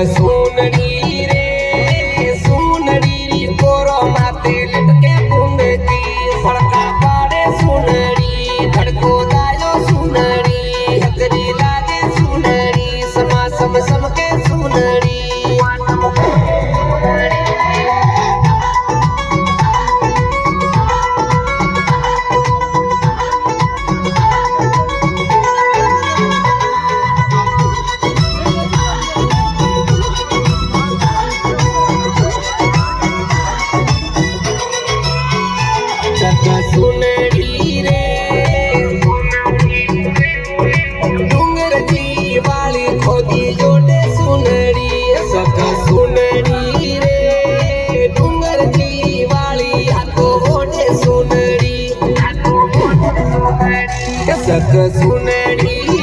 सुनड़ी रे सुनड़ी कोरो माते लटके पुंगती फड़का पाड़े सुनड़ी धड़को दायो सुनड़ी हकरी लागे सुनड़ी समा सम सम के सुनड़ी सुनड़ी रे डूंगर जी वाली खोदी जोड़े सुनड़ी सक सुनड़ी रे डूंगर जी वाली हाथों ओढ़े सुनड़ी सक सुनड़ी